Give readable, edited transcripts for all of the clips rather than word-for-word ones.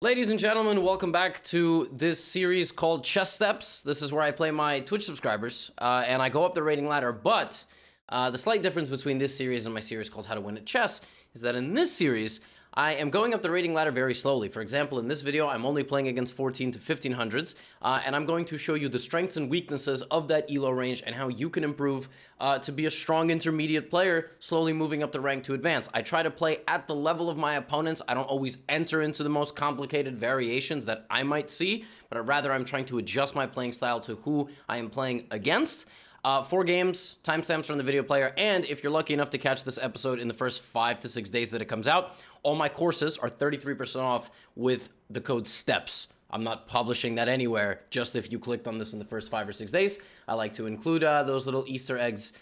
Ladies and gentlemen, welcome back to this series called Chess Steps. This is where I play my Twitch subscribers, and I go up the rating ladder, but the slight difference between this series and my series called How to Win at Chess is that in this series, I am going up the rating ladder very slowly. For example, in this video, I'm only playing against 14 to 1500s, and I'm going to show you the strengths and weaknesses of that elo range and how you can improve to be a strong intermediate player, slowly moving up the rank to advance. I try to play at the level of my opponents. I don't always enter into the most complicated variations that I might see, but rather I'm trying to adjust my playing style to who I am playing against. 4 games, timestamps from the video player, and if you're lucky enough to catch this episode in the first 5 to 6 days that it comes out, all my courses are 33% off with the code STEPS. I'm not publishing that anywhere, just if you clicked on this in the first 5 or 6 days. I like to include those little Easter eggs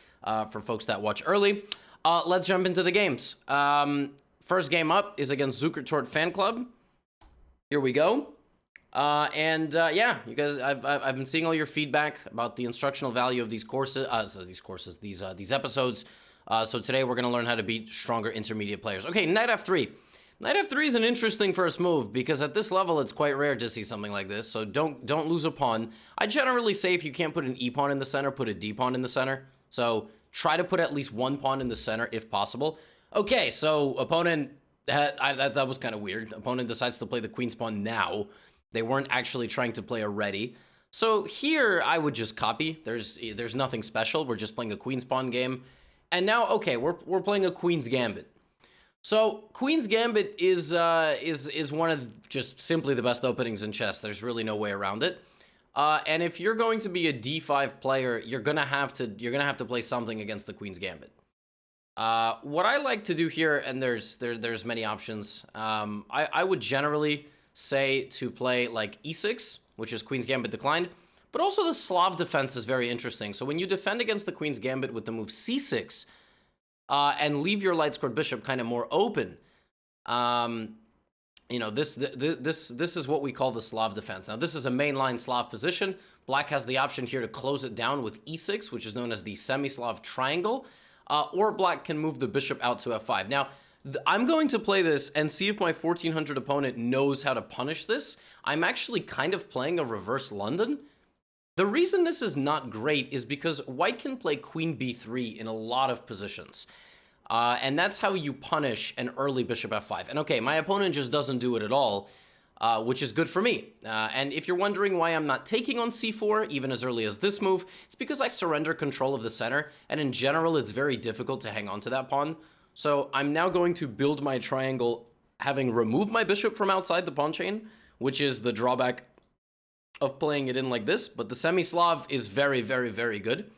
for folks that watch early. Let's jump into the games. First game up is against Zuckertort Fan Club. Here we go. Yeah, you guys, I've been seeing all your feedback about the instructional value of these courses, these episodes. So today we're gonna learn how to beat stronger intermediate players. Okay, knight f3. Knight f3 is an interesting first move because at this level it's quite rare to see something like this. So don't lose a pawn. I generally say if you can't put an e pawn in the center, put a d pawn in the center. So try to put at least one pawn in the center if possible. Okay, so opponent that was kind of weird. Opponent decides to play the queen's pawn now. They weren't actually trying to play a ready. So here, I would just copy. There's nothing special. We're just playing a queen's pawn game. And now, okay, we're playing a queen's gambit. So queen's gambit is one of just simply the best openings in chess. There's really no way around it. And if you're going to be a d5 player, you're gonna have to play something against the queen's gambit. What I like to do here, and there's many options. I would generally say to play like e6, which is queen's gambit declined, but also the Slav defense is very interesting. So when you defend against the queen's gambit with the move c6 and leave your light squared bishop kind of more open, you know, this is what we call the Slav defense. Now this is a mainline Slav position. Black has the option here to close it down with e6, which is known as the semi-Slav triangle, or black can move the bishop out to f5. Now I'm going to play this and see if my 1400 opponent knows how to punish this. I'm actually kind of playing a reverse London. The reason this is not great is because white can play queen b3 in a lot of positions. And that's how you punish an early bishop f5. And okay, my opponent just doesn't do it at all, which is good for me. And if you're wondering why I'm not taking on c4, even as early as this move, it's because I surrender control of the center. And in general, it's very difficult to hang on to that pawn. So I'm now going to build my triangle having removed my bishop from outside the pawn chain, which is the drawback of playing it in like this. But the semi-Slav is very, very, very good.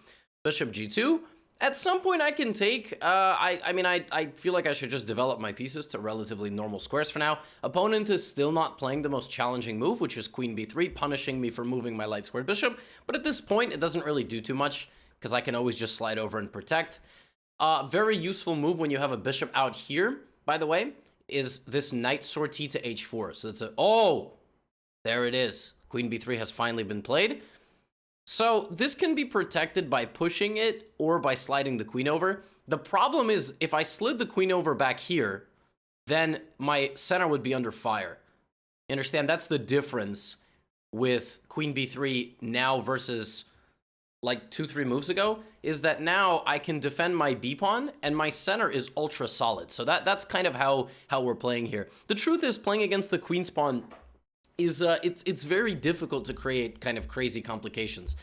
Bishop g2. At some point I can take, I feel like I should just develop my pieces to relatively normal squares for now. Opponent is still not playing the most challenging move, which is queen b3, punishing me for moving my light squared bishop. But at this point, it doesn't really do too much because I can always just slide over and protect. Very useful move when you have a bishop out here, by the way, is this knight sortie to h4. So it's oh, there it is. Queen b3 has finally been played. So this can be protected by pushing it or by sliding the queen over. The problem is if I slid the queen over back here, then my center would be under fire. You understand? That's the difference with queen b3 now versus like 2-3 moves ago, is that now I can defend my b pawn and my center is ultra solid. So that's kind of how we're playing here. The truth is, playing against the queen's pawn is it's very difficult to create kind of crazy complications.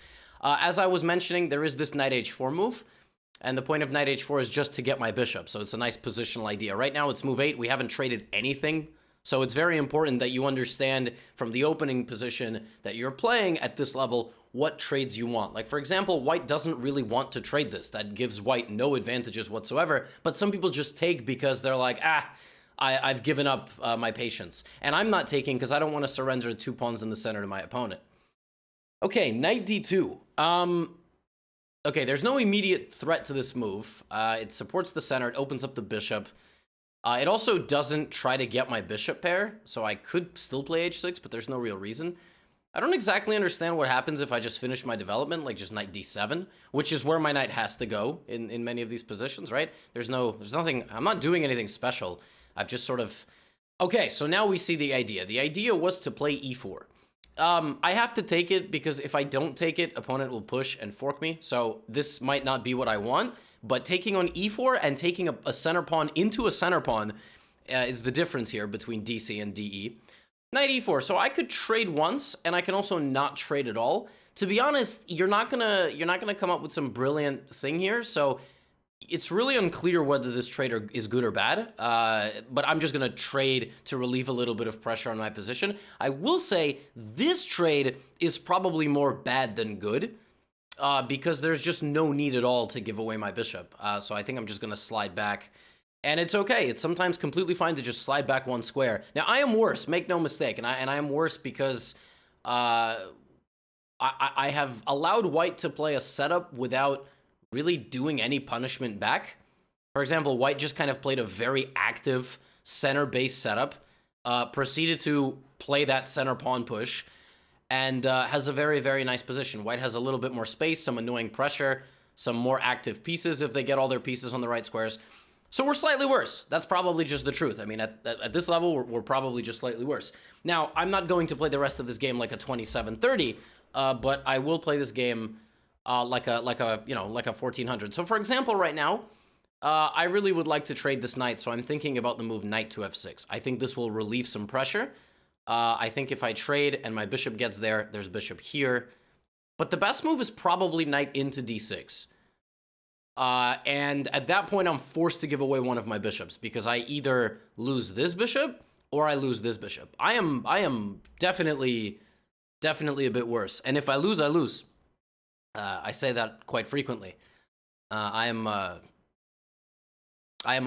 As I was mentioning, there is this knight h4 move, and the point of knight h4 is just to get my bishop. So it's a nice positional idea. Right now it's move 8. We haven't traded anything. So it's very important that you understand from the opening position that you're playing at this level what trades you want. Like, for example, white doesn't really want to trade this. That gives white no advantages whatsoever. But some people just take because they're like, I've given up my patience. And I'm not taking because I don't want to surrender 2 pawns in the center to my opponent. Okay, knight d2. Okay, there's no immediate threat to this move. It supports the center. It opens up the bishop. It also doesn't try to get my bishop pair, so I could still play h6, but there's no real reason. I don't exactly understand what happens if I just finish my development, like just knight d7, which is where my knight has to go in many of these positions, right? There's nothing, I'm not doing anything special. I've just sort of Okay, so now we see the idea. The idea was to play e4. I have to take it because if I don't take it, opponent will push and fork me. So this might not be what I want, but taking on e4 and taking a center pawn into a center pawn is the difference here between DC and DE. Knight e4. So I could trade once, and I can also not trade at all. To be honest, you're not gonna come up with some brilliant thing here. So it's really unclear whether this trade is good or bad, but I'm just going to trade to relieve a little bit of pressure on my position. I will say this trade is probably more bad than good because there's just no need at all to give away my bishop. So I think I'm just going to slide back. And it's okay. It's sometimes completely fine to just slide back one square. Now, I am worse, make no mistake, and I am worse because I have allowed white to play a setup without really doing any punishment back. For example, white just kind of played a very active center-based setup, proceeded to play that center pawn push, and has a very, very nice position. White has a little bit more space, some annoying pressure, some more active pieces if they get all their pieces on the right squares. So we're slightly worse. That's probably just the truth. I mean, at this level, we're probably just slightly worse. Now, I'm not going to play the rest of this game like a 27-30, but I will play this game like a 1400. So for example, right now, I really would like to trade this knight. So I'm thinking about the move knight to f6. I think this will relieve some pressure. I think if I trade and my bishop gets there, there's bishop here. But the best move is probably knight into d6. And at that point, I'm forced to give away one of my bishops because I either lose this bishop or I lose this bishop. I am definitely a bit worse. And if I lose, I lose. I say that quite frequently. I am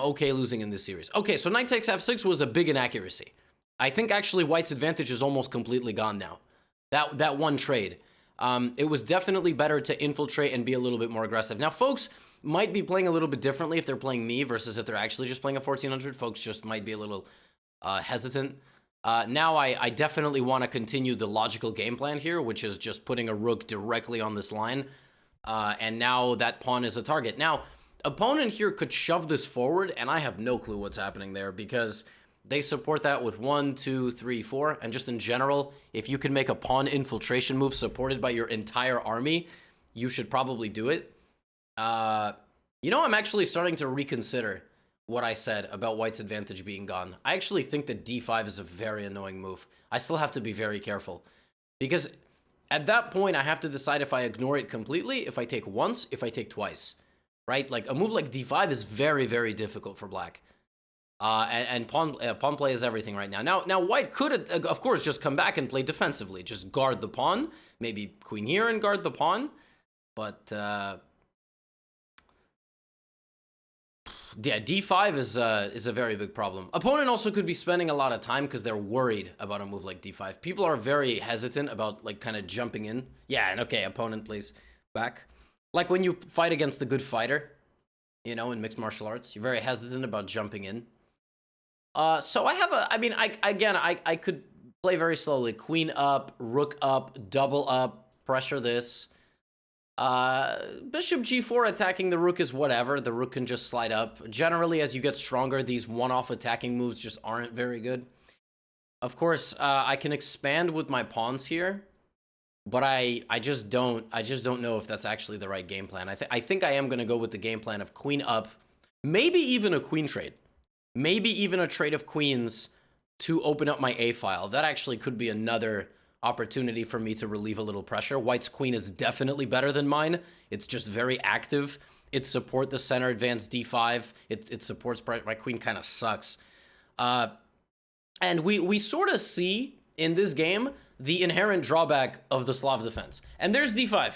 okay losing in this series. Okay, so knight takes f6 was a big inaccuracy. I think actually white's advantage is almost completely gone now. That one trade. It was definitely better to infiltrate and be a little bit more aggressive. Now, folks might be playing a little bit differently if they're playing me versus if they're actually just playing a 1400. Folks just might be a little hesitant. Now I definitely want to continue the logical game plan here, which is just putting a rook directly on this line. And now that pawn is a target. Now, opponent here could shove this forward, and I have no clue what's happening there because they support that with 1, 2, 3, 4. And just in general, if you can make a pawn infiltration move supported by your entire army, you should probably do it. You know, I'm actually starting to reconsider what I said about white's advantage being gone. I actually think that d5 is a very annoying move. I still have to be very careful because at that point, I have to decide if I ignore it completely, if I take once, if I take twice, right? Like a move like d5 is very, very difficult for black. And pawn play is everything right now. Now white could, of course, just come back and play defensively, just guard the pawn, maybe queen here and guard the pawn, but yeah, d5 is a very big problem. Opponent also could be spending a lot of time because they're worried about a move like d5. People are very hesitant about like kind of jumping in. Yeah, and okay, opponent plays back. Like when you fight against the good fighter, you know, in mixed martial arts, you're very hesitant about jumping in. So I have I could play very slowly. Queen up, rook up, double up, pressure this. Bishop g4 attacking the rook is whatever. The rook can just slide up. Generally, as you get stronger, these one-off attacking moves just aren't very good. Of course, I can expand with my pawns here, but I just don't know if that's actually the right game plan. I think I am going to go with the game plan of queen up, maybe even a queen trade. Maybe even a trade of queens to open up my A file. That actually could be another opportunity for me to relieve a little pressure. White's queen is definitely better than mine. It's just very active. It supports the center advanced d5. It supports my queen kind of sucks. And we sort of see in this game the inherent drawback of the Slav defense. And there's d5.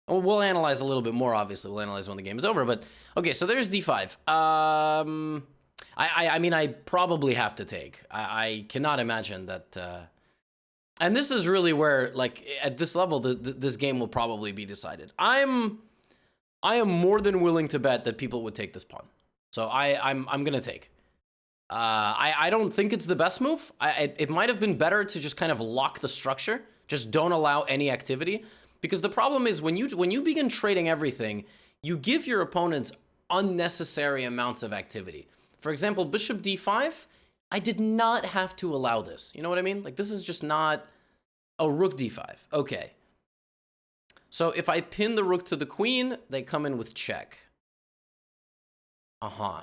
We'll analyze a little bit more, obviously. We'll analyze when the game is over. But okay, so there's d5. I mean, I probably have to take. I cannot imagine that... and this is really where, like, at this level, this game will probably be decided. I am more than willing to bet that people would take this pawn. So I'm gonna take. I don't think it's the best move. It might have been better to just kind of lock the structure. Just don't allow any activity. Because the problem is when you begin trading everything, you give your opponents unnecessary amounts of activity. For example, bishop d5, I did not have to allow this. You know what I mean? Like, this is just not... Oh, rook d5. Okay. So if I pin the rook to the queen, they come in with check. Uh-huh.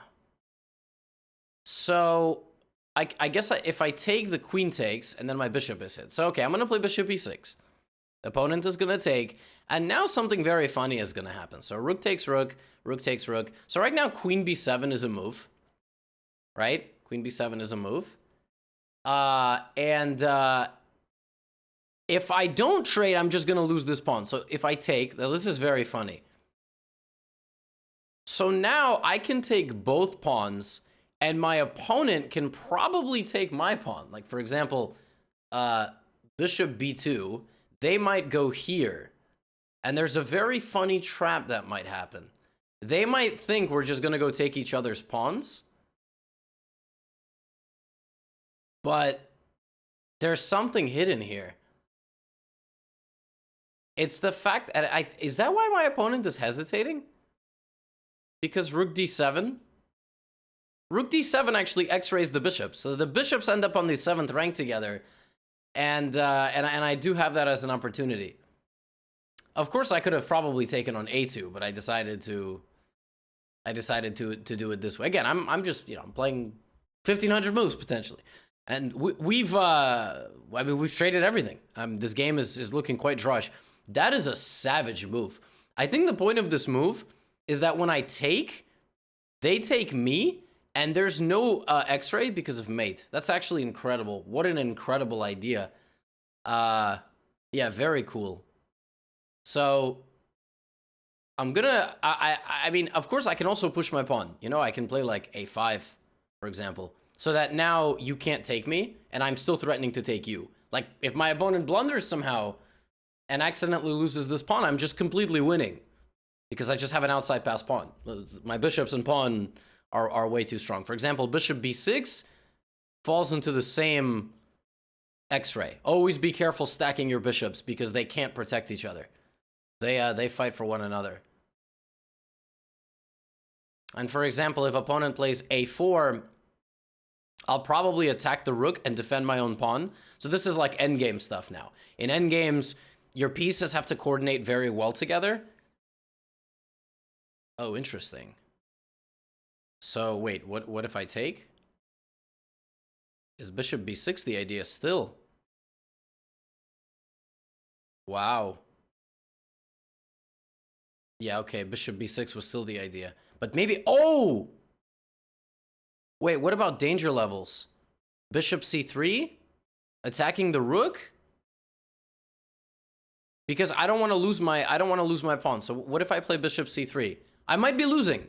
So I guess if I take, the queen takes, and then my bishop is hit. So, okay, I'm going to play bishop e6. The opponent is going to take, and now something very funny is going to happen. So rook takes rook, rook takes rook. So right now, queen b7 is a move, right? Queen b7 is a move. If I don't trade, I'm just going to lose this pawn. So if I take, now this is very funny. So now I can take both pawns, and my opponent can probably take my pawn. Like, for example, bishop b2, they might go here. And there's a very funny trap that might happen. They might think we're just going to go take each other's pawns. But there's something hidden here. It's the fact that is that why my opponent is hesitating? Because rook d7? Rook d7 actually x-rays the bishops. So the bishops end up on the 7th rank together. And I do have that as an opportunity. Of course, I could have probably taken on a2, but I decided to do it this way. Again, I'm just, you know, I'm playing 1,500 moves potentially. And we've traded everything. This game is looking quite drawish. That is a savage move. I think the point of this move is that when I take, they take me, and there's no X-ray because of mate. That's actually incredible. What an incredible idea. Yeah, very cool. So I'm gonna, I mean, of course I can also push my pawn. You know, I can play like a5, for example, so that now you can't take me, and I'm still threatening to take you. Like, if my opponent blunders somehow and accidentally loses this pawn, I'm just completely winning because I just have an outside pass pawn. My bishops and pawn are way too strong. For example, bishop b6 falls into the same X-ray. Always be careful stacking your bishops because they can't protect each other. They fight for one another. And for example, if opponent plays a4, I'll probably attack the rook and defend my own pawn. So this is like endgame stuff now. In endgames, your pieces have to coordinate very well together. Oh, interesting. So wait, what if I take? Is bishop b6 the idea still? Wow. Yeah, okay, bishop b6 was still the idea. But maybe, oh! Wait, what about danger levels? Bishop c3? Attacking the rook? Because I don't want to lose my pawn. So what if I play bishop c3? I might be losing.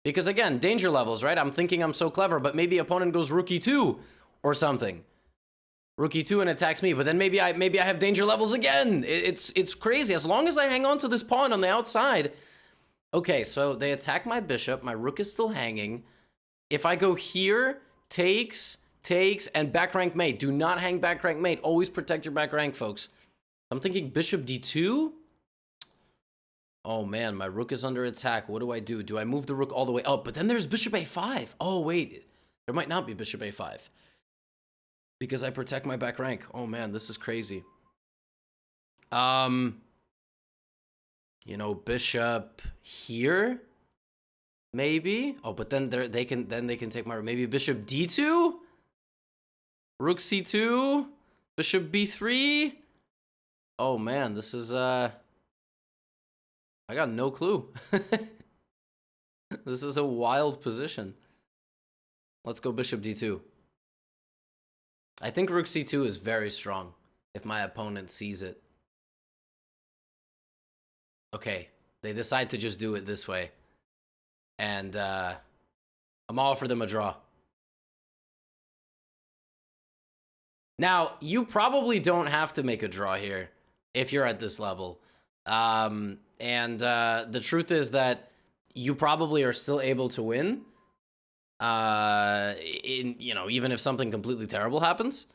Because again, danger levels, right? I'm thinking I'm so clever, but maybe opponent goes rook e2 or something. Rook e2 and attacks me, but then maybe I have danger levels again. It's crazy. As long as I hang on to this pawn on the outside. Okay, so they attack my bishop. My rook is still hanging. If I go here, takes, and back rank mate. Do not hang back rank mate. Always protect your back rank, folks. I'm thinking bishop d2. Oh man, my rook is under attack. What do I do? Do I move the rook all the way up? But then there's bishop a5. Oh wait, there might not be bishop a5. Because I protect my back rank. Oh man, this is crazy. You know, bishop here, maybe. Oh, but then they can take my, maybe bishop d2, rook c2, bishop b3. Oh man, this is I got no clue. This is a wild position. Let's go bishop d2. I think rook c2 is very strong if my opponent sees it. Okay, they decide to just do it this way. And I'm all for them a draw. Now, you probably don't have to make a draw here if you're at this level. The truth is that you probably are still able to win. Even if something completely terrible happens,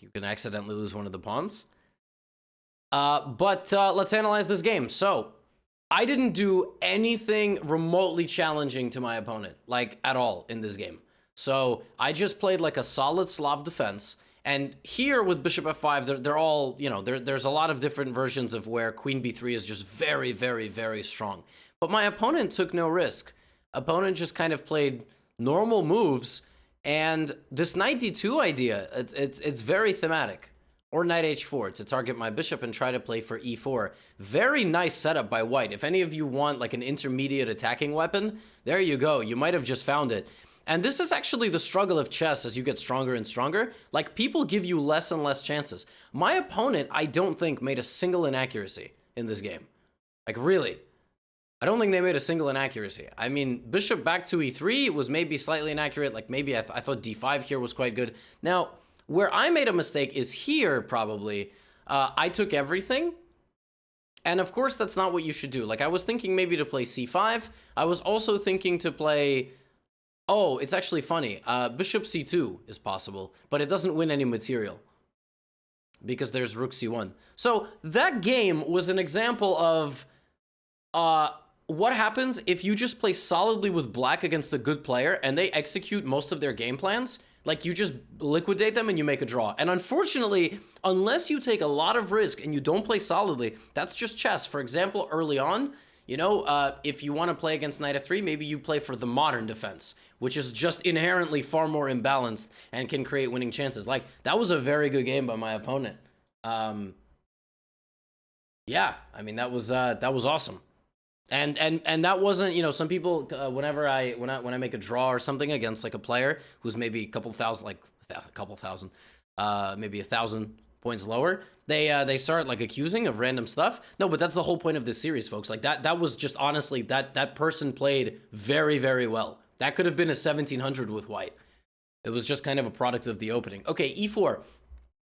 you can accidentally lose one of the pawns. But let's analyze this game. So I didn't do anything remotely challenging to my opponent, like at all in this game. So I just played like a solid Slav defense. And here with bishop f5, they're all, you know, there's a lot of different versions of where queen b3 is just very, very, very strong. But my opponent took no risk. Opponent just kind of played normal moves. And this knight d2 idea, it's very thematic. Or knight h4 to target my bishop and try to play for e4. Very nice setup by white. If any of you want like an intermediate attacking weapon, there you go. You might have just found it. And this is actually the struggle of chess as you get stronger and stronger. Like, people give you less and less chances. My opponent, I don't think, made a single inaccuracy in this game. Like, really. I don't think they made a single inaccuracy. I mean, bishop back to e3 was maybe slightly inaccurate. Like, maybe I thought d5 here was quite good. Now, where I made a mistake is here, probably. I took everything. And, of course, that's not what you should do. Like, I was thinking maybe to play c5. I was also thinking to play... Oh, it's actually funny. Bishop c2 is possible, but it doesn't win any material because there's rook c1. So that game was an example of what happens if you just play solidly with black against a good player and they execute most of their game plans. Like, you just liquidate them and you make a draw. And unfortunately, unless you take a lot of risk and you don't play solidly, that's just chess. For example, early on, you know, if you want to play against knight f3, maybe you play for the modern defense, which is just inherently far more imbalanced and can create winning chances. Like, that was a very good game by my opponent. Yeah, I mean, that was awesome. And that wasn't, you know, some people, whenever when I make a draw or something against like a player who's maybe a couple thousand, maybe 1,000 points lower, they start like accusing of random stuff. No, but that's the whole point of this series, folks. Like, that was just, honestly, that person played very, very well. That could have been a 1700 with white. It was just kind of a product of the opening. Okay, e4.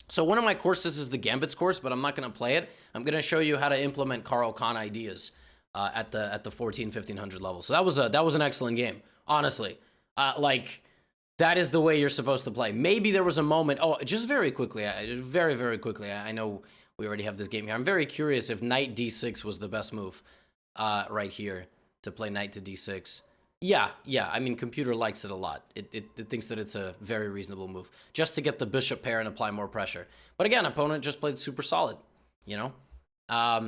So one of my courses is the Gambits course, but I'm not going to play it. I'm going to show you how to implement Carl Khan ideas at the 1500 level. So that was an excellent game, honestly. Like, that is the way you're supposed to play. Maybe there was a moment. Oh, just very quickly, very, very quickly. I know we already have this game here. I'm very curious if knight d6 was the best move right here to play knight to d6. Yeah. I mean, computer likes it a lot. It thinks that it's a very reasonable move just to get the bishop pair and apply more pressure. But again, opponent just played super solid, you know,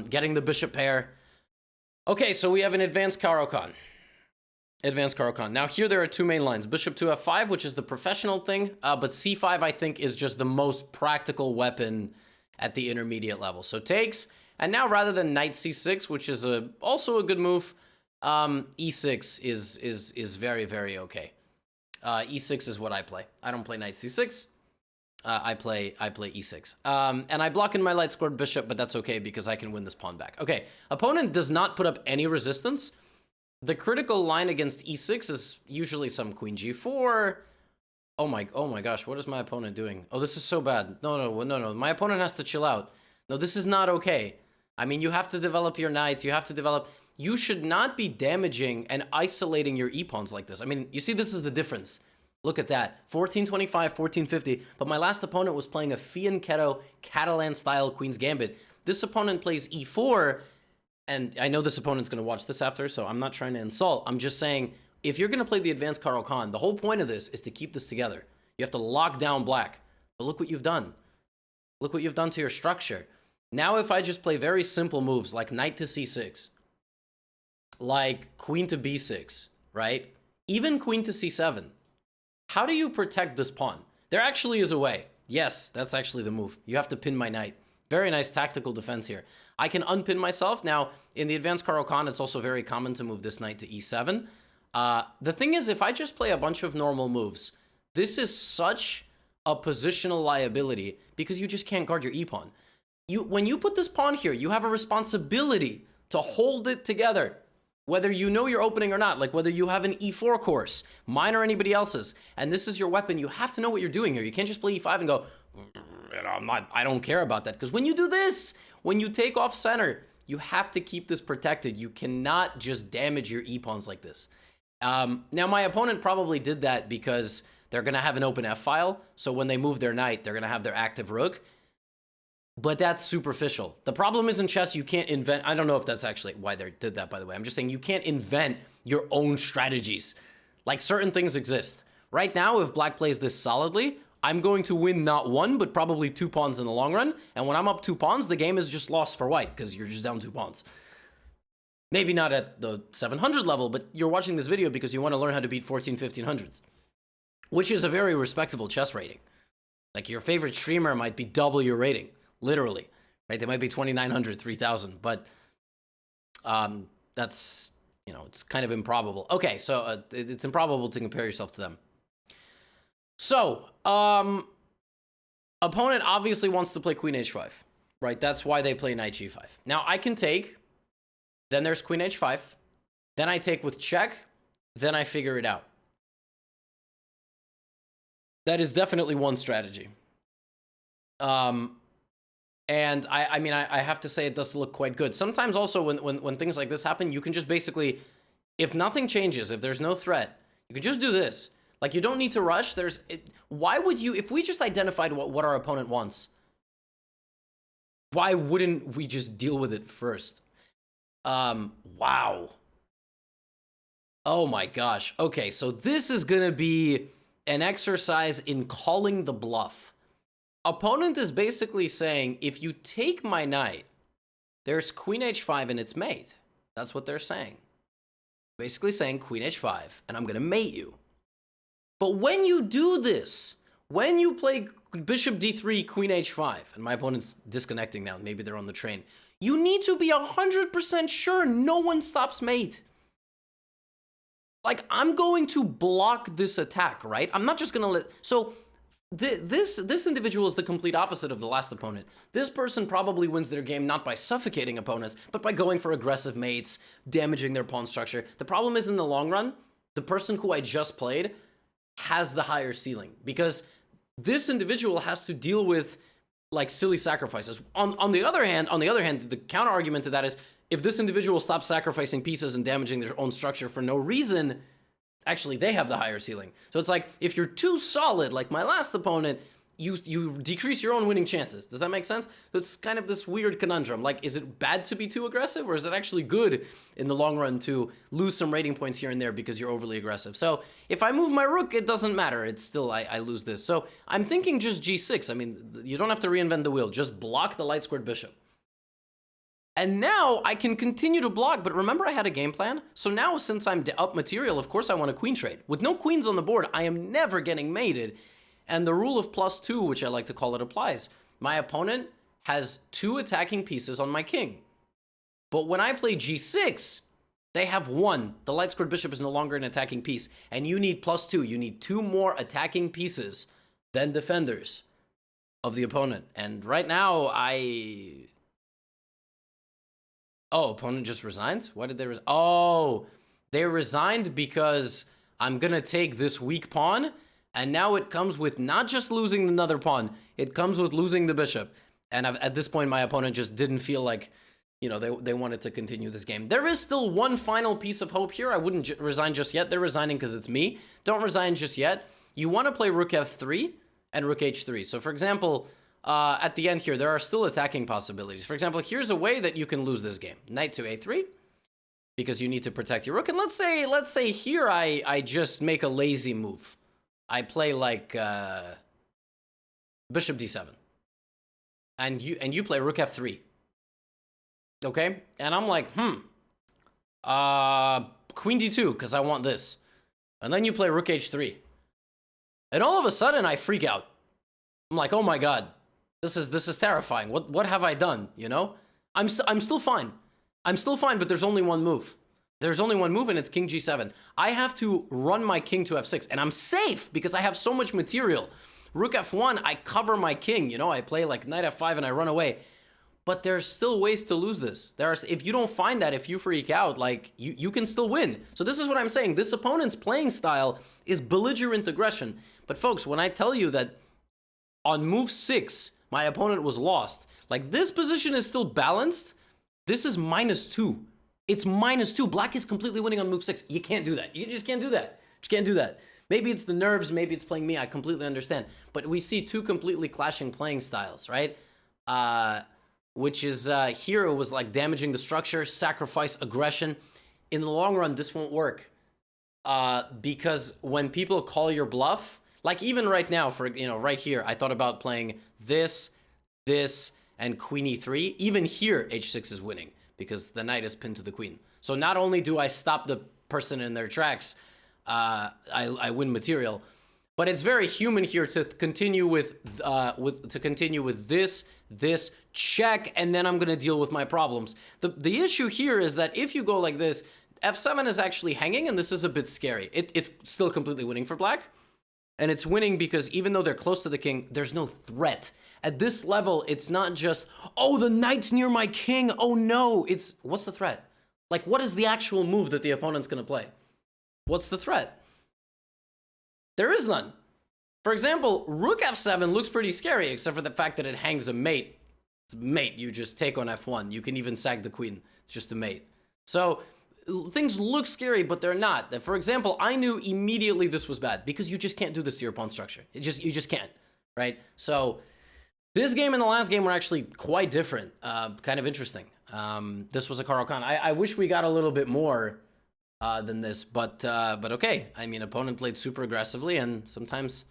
getting the bishop pair. Okay, so we have an advanced Caro-Kann. Advanced Caro-Kann. Now here there are two main lines. Bishop to f5, which is the professional thing, but c5 I think is just the most practical weapon at the intermediate level. So takes, and now rather than knight c6, which is also a good move, e6 is very, very okay. E6 is what I play. I don't play knight c6. I play e6. And I block in my light scored bishop, but that's okay because I can win this pawn back. Okay, opponent does not put up any resistance. The critical line against e6 is usually some queen g4. Oh my gosh, what is my opponent doing? Oh, this is so bad. No. My opponent has to chill out. No, this is not okay. I mean, you have to develop your knights. You should not be damaging and isolating your e-pawns like this. I mean, you see, this is the difference. Look at that, 1425, 1450. But my last opponent was playing a fianchetto Catalan-style Queen's Gambit. This opponent plays e4, and I know this opponent's going to watch this after, so I'm not trying to insult. I'm just saying, if you're going to play the advanced Caro-Kann, the whole point of this is to keep this together. You have to lock down black. But look what you've done. Look what you've done to your structure. Now if I just play very simple moves like knight to c6, like queen to b6, right? Even queen to c7. How do you protect this pawn? There actually is a way. Yes, that's actually the move. You have to pin my knight. Very nice tactical defense here. I can unpin myself. Now, in the advanced Caro-Kann, it's also very common to move this knight to e7. The thing is, if I just play a bunch of normal moves, this is such a positional liability because you just can't guard your e-pawn. When you put this pawn here, you have a responsibility to hold it together. Whether you know you're opening or not, like whether you have an e4 course, mine or anybody else's, and this is your weapon, you have to know what you're doing here. You can't just play e5 and go, I don't care about that. Because when you do this, when you take off center, you have to keep this protected. You cannot just damage your e-pawns like this. Now, my opponent probably did that because they're going to have an open f-file. So when they move their knight, they're going to have their active rook. But that's superficial. The problem is in chess, you can't invent... I don't know if that's actually why they did that, by the way. I'm just saying you can't invent your own strategies. Like, certain things exist. Right now, if black plays this solidly, I'm going to win not one, but probably 2 pawns in the long run. And when I'm up 2 pawns, the game is just lost for white because you're just down 2 pawns. Maybe not at the 700 level, but you're watching this video because you want to learn how to beat 1500s, which is a very respectable chess rating. Like your favorite streamer might be double your rating, literally, right? They might be 2900, 3000, but that's, you know, it's kind of improbable. Okay, so it's improbable to compare yourself to them. So, opponent obviously wants to play queen h5, right? That's why they play knight g5. Now, I can take, then there's queen h5, then I take with check, then I figure it out. That is definitely one strategy. And I mean, I have to say it does look quite good. Sometimes also when things like this happen, you can just basically, if nothing changes, if there's no threat, you can just do this. Like, you don't need to rush. Why would you, if we just identified what our opponent wants, why wouldn't we just deal with it first? Wow. Oh my gosh. Okay, so this is gonna be an exercise in calling the bluff. Opponent is basically saying, if you take my knight, there's queen h5 and it's mate. That's what they're saying. Basically saying queen h5, and I'm gonna mate you. But when you do this, when you play bishop d3, queen h5, and my opponent's disconnecting now, maybe they're on the train, you need to be 100% sure no one stops mate. Like, I'm going to block this attack, right? I'm not just gonna let, so this individual is the complete opposite of the last opponent. This person probably wins their game not by suffocating opponents, but by going for aggressive mates, damaging their pawn structure. The problem is, in the long run, the person who I just played has the higher ceiling, because this individual has to deal with like silly sacrifices. On the other hand, the counter argument to that is, if this individual stops sacrificing pieces and damaging their own structure for no reason, actually they have the higher ceiling. So it's like, if you're too solid, like my last opponent, you decrease your own winning chances. Does that make sense? So it's kind of this weird conundrum. Like, is it bad to be too aggressive, or is it actually good in the long run to lose some rating points here and there because you're overly aggressive? So if I move my rook, it doesn't matter. It's still, I lose this. So I'm thinking just g6. I mean, you don't have to reinvent the wheel. Just block the light squared bishop. And now I can continue to block, but remember I had a game plan? So now, since I'm up material, of course I want a queen trade. With no queens on the board, I am never getting mated. And the rule of +2, which I like to call it, applies. My opponent has 2 attacking pieces on my king. But when I play g6, they have 1. The light squared bishop is no longer an attacking piece. And you need +2. You need 2 more attacking pieces than defenders of the opponent. And right now, oh, opponent just resigned? Why did they resign? Oh, they resigned because I'm gonna take this weak pawn, and now it comes with not just losing another pawn, it comes with losing the bishop. And at this point, my opponent just didn't feel like, you know, they wanted to continue this game. There is still one final piece of hope here. I wouldn't resign just yet. They're resigning because it's me. Don't resign just yet. You want to play rook f3 and rook h3. So, for example, at the end here, there are still attacking possibilities. For example, here's a way that you can lose this game. Knight to a3, because you need to protect your rook. And let's say here I just make a lazy move. I play like bishop d7, and you play rook f3. Okay, and I'm like, queen d2, because I want this, and then you play rook h3, and all of a sudden I freak out. I'm like, oh my god, this is terrifying. What have I done? You know, I'm still fine. I'm still fine, but there's only one move. There's only one move, and it's king g7. I have to run my king to f6, and I'm safe because I have so much material. Rook f1, I cover my king, you know, I play like knight f5 and I run away. But there's still ways to lose this. If you don't find that, if you freak out, like, you can still win. So this is what I'm saying. This opponent's playing style is belligerent aggression. But folks, when I tell you that on move 6, my opponent was lost, like, this position is still balanced, this is -2. It's -2. Black is completely winning on move 6. You can't do that. You just can't do that. Just can't do that. Maybe it's the nerves, maybe it's playing me. I completely understand. But we see 2 completely clashing playing styles, right? Which is, here it was like damaging the structure, sacrifice, aggression. In the long run, this won't work. because when people call your bluff, like even right now, for right here, I thought about playing this, and queen e3. Even here, h6 is winning because the knight is pinned to the queen. So not only do I stop the person in their tracks, I win material. But it's very human here to continue with this check, and then I'm gonna deal with my problems. The issue here is that if you go like this, f7 is actually hanging, and this is a bit scary. It's still completely winning for black, and it's winning because even though they're close to the king, there's no threat. At this level, it's not just, oh, the knight's near my king, oh no, it's, what's the threat? Like, what is the actual move that the opponent's gonna play? What's the threat? There is none. For example, rook f7 looks pretty scary, except for the fact that it hangs a mate. It's a mate, you just take on f1. You can even sag the queen, it's just a mate. So, things look scary, but they're not. For example, I knew immediately this was bad, because you just can't do this to your pawn structure. You just can't, right? So, this game and the last game were actually quite different, kind of interesting. This was a Caro-Kann. I wish we got a little bit more than this, but okay. I mean, opponent played super aggressively, and sometimes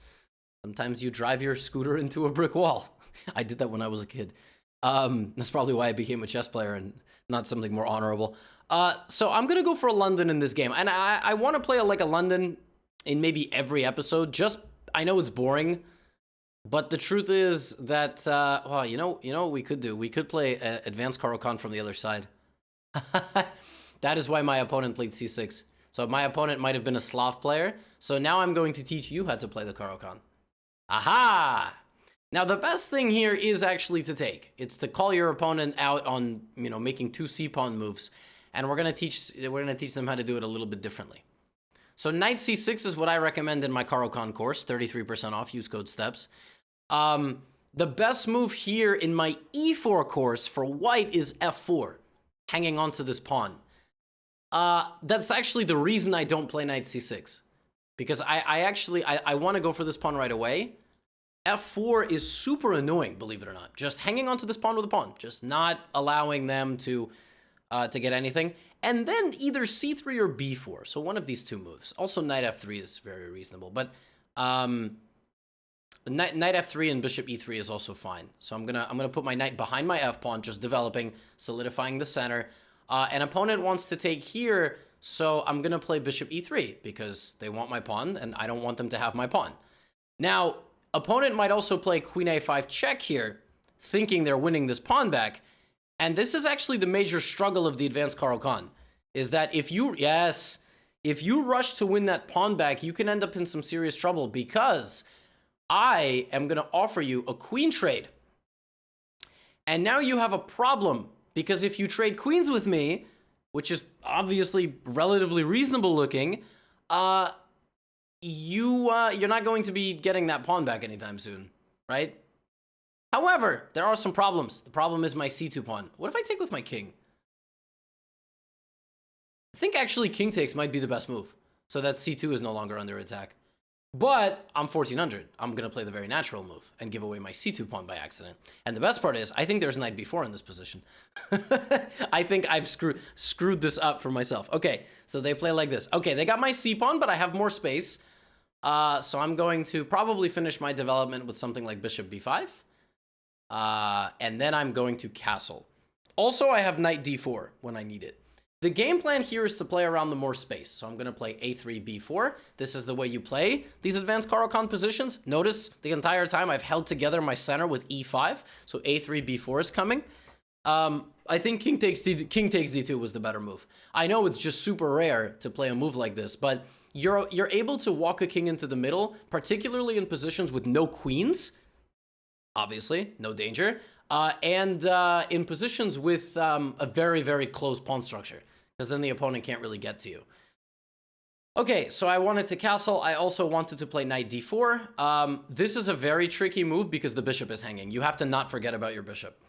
you drive your scooter into a brick wall. I did that when I was a kid. That's probably why I became a chess player and not something more honorable. So I'm gonna go for a London in this game, and I want to play like a London in maybe every episode. Just, I know it's boring, but the truth is that well, you know what we could do? We could play advanced Caro-Kann from the other side. That is why my opponent played c6. So my opponent might have been a Slav player. So now I'm going to teach you how to play the Caro-Kann. Aha! Now the best thing here is actually to take. It's to call your opponent out on, making two c-pawn moves, and we're gonna teach them how to do it a little bit differently. So knight c6 is what I recommend in my Caro-Kann course, 33% off. Use code STEPS. The best move here in my e4 course for white is f4, hanging onto this pawn. That's actually the reason I don't play knight c6, because I want to go for this pawn right away. f4 is super annoying, believe it or not. Just hanging onto this pawn with a pawn, just not allowing them to get anything. And then either c3 or b4, so one of these two moves. Also, knight f3 is very reasonable, but knight f3 and bishop e3 is also fine. So I'm gonna put my knight behind my f pawn, just developing, solidifying the center. An opponent wants to take here, so I'm gonna play bishop e3 because they want my pawn, and I don't want them to have my pawn. Now, opponent might also play queen a5 check here, thinking they're winning this pawn back. And this is actually the major struggle of the advanced Caro-Kann, is that if you rush to win that pawn back, you can end up in some serious trouble, because I am going to offer you a queen trade. And now you have a problem, because if you trade queens with me, which is obviously relatively reasonable looking, you're not going to be getting that pawn back anytime soon, right? However, there are some problems. The problem is my c2 pawn. What if I take with my king? I think actually king takes might be the best move, so that c2 is no longer under attack. But I'm 1400. I'm going to play the very natural move and give away my c2 pawn by accident. And the best part is, I think there's knight b4 in this position. I think I've screwed this up for myself. Okay, so they play like this. Okay, they got my c pawn, but I have more space. So I'm going to probably finish my development with something like bishop b5. And then I'm going to castle. Also, I have knight d4 when I need it. The game plan here is to play around the more space. So I'm going to play a3, b4. This is the way you play these advanced Caro-Kann positions. Notice the entire time I've held together my center with e5. So a3, b4 is coming. I think king takes d2 was the better move. I know it's just super rare to play a move like this, but you're able to walk a king into the middle, particularly in positions with no queens. Obviously, no danger. And in positions with a very, very close pawn structure, because then the opponent can't really get to you. Okay, so I wanted to castle. I also wanted to play knight d4. This is a very tricky move because the bishop is hanging. You have to not forget about your bishop.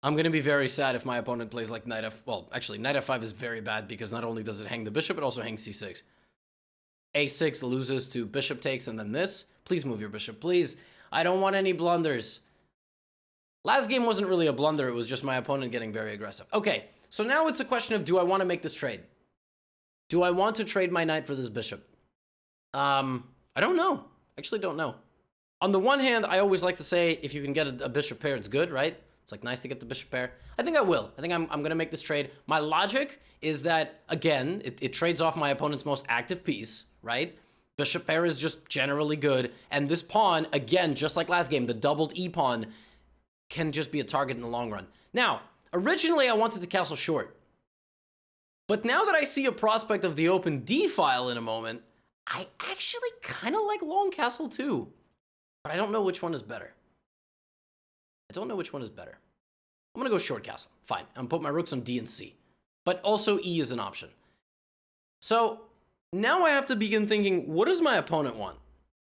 I'm going to be very sad if my opponent plays like knight f... Well, actually, knight f5 is very bad because not only does it hang the bishop, it also hangs c6. a6 loses to bishop takes, and then this. Please move your bishop, please. I don't want any blunders. Last game wasn't really a blunder. It was just my opponent getting very aggressive. Okay, so now it's a question of, do I want to make this trade? Do I want to trade my knight for this bishop? I don't know. Actually don't know. On the one hand, I always like to say if you can get a bishop pair, it's good, right? It's like nice to get the bishop pair. I think I will. I think I'm going to make this trade. My logic is that, again, it trades off my opponent's most active piece, right? Bishop pair is just generally good. And this pawn, again, just like last game, the doubled E pawn can just be a target in the long run. Now, originally I wanted to castle short. But now that I see a prospect of the open D file in a moment, I actually kind of like long castle too. But I don't know which one is better. I don't know which one is better. I'm going to go short castle. Fine. I'm going to put my rooks on D and C. But also E is an option. So now I have to begin thinking, what does my opponent want?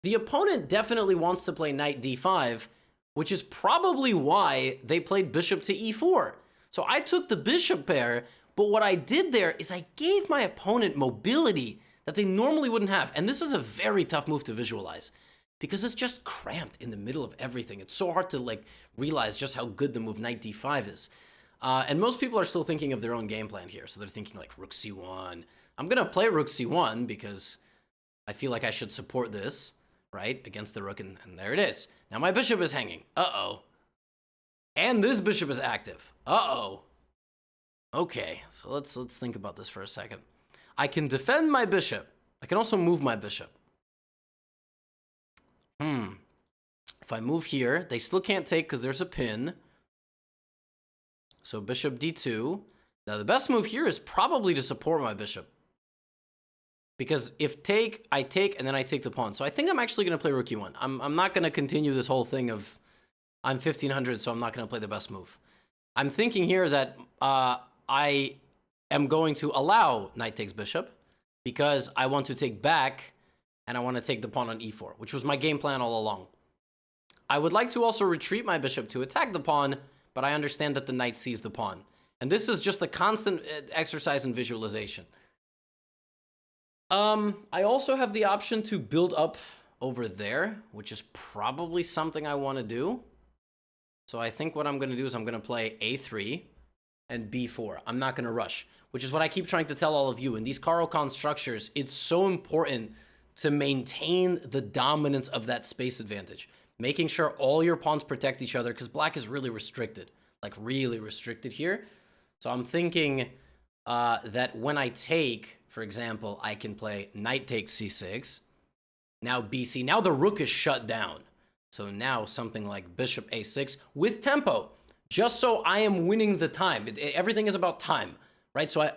The opponent definitely wants to play knight D5, which is probably why they played bishop to E4. So I took the bishop pair, but what I did there is I gave my opponent mobility that they normally wouldn't have. And this is a very tough move to visualize because it's just cramped in the middle of everything. It's so hard to like realize just how good the move knight D5 is. And most people are still thinking of their own game plan here. So they're thinking like rook C1. I'm going to play rook C1 because I feel like I should support this, right? Against the rook, and there it is. Now my bishop is hanging. Uh-oh. And this bishop is active. Uh-oh. Okay, so let's think about this for a second. I can defend my bishop. I can also move my bishop. If I move here, they still can't take because there's a pin. So bishop D2. Now the best move here is probably to support my bishop. Because if take, I take, and then I take the pawn. So I think I'm actually going to play rook E1. I'm not going to continue this whole thing of I'm 1500, so I'm not going to play the best move. I'm thinking here that I am going to allow knight takes bishop because I want to take back and I want to take the pawn on E4, which was my game plan all along. I would like to also retreat my bishop to attack the pawn, but I understand that the knight sees the pawn. And this is just a constant exercise in visualization. I also have the option to build up over there, which is probably something I want to do. So I think what I'm going to do is I'm going to play A3 and B4. I'm not going to rush, which is what I keep trying to tell all of you. In these Caro-Kann structures, it's so important to maintain the dominance of that space advantage, making sure all your pawns protect each other because black is really restricted, like really restricted here. So I'm thinking that when I take, for example, I can play knight takes C6, now BC. Now the rook is shut down. So now something like bishop A6 with tempo, just so I am winning the time. Everything is about time, right? So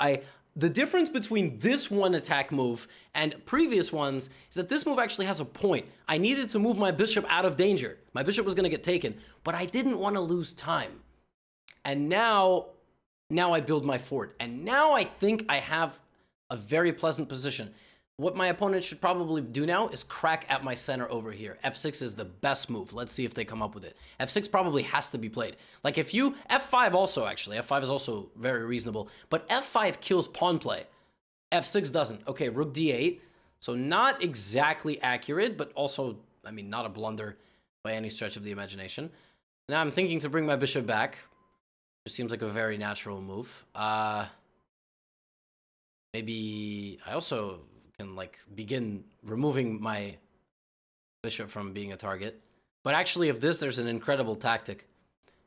the difference between this one attack move and previous ones is that this move actually has a point. I needed to move my bishop out of danger. My bishop was going to get taken, but I didn't want to lose time. And now I build my fort. And now I think I have a very pleasant position. What my opponent should probably do now is crack at my center over here. F6 is the best move. Let's see if they come up with it. F6 probably has to be played. Like if you, F5 also actually, F5 is also very reasonable, but F5 kills pawn play. F6 doesn't. Okay, rook D8. So not exactly accurate, but also, I mean, not a blunder by any stretch of the imagination. Now I'm thinking to bring my bishop back. It seems like a very natural move. Maybe I also can like begin removing my bishop from being a target. But actually of this, there's an incredible tactic.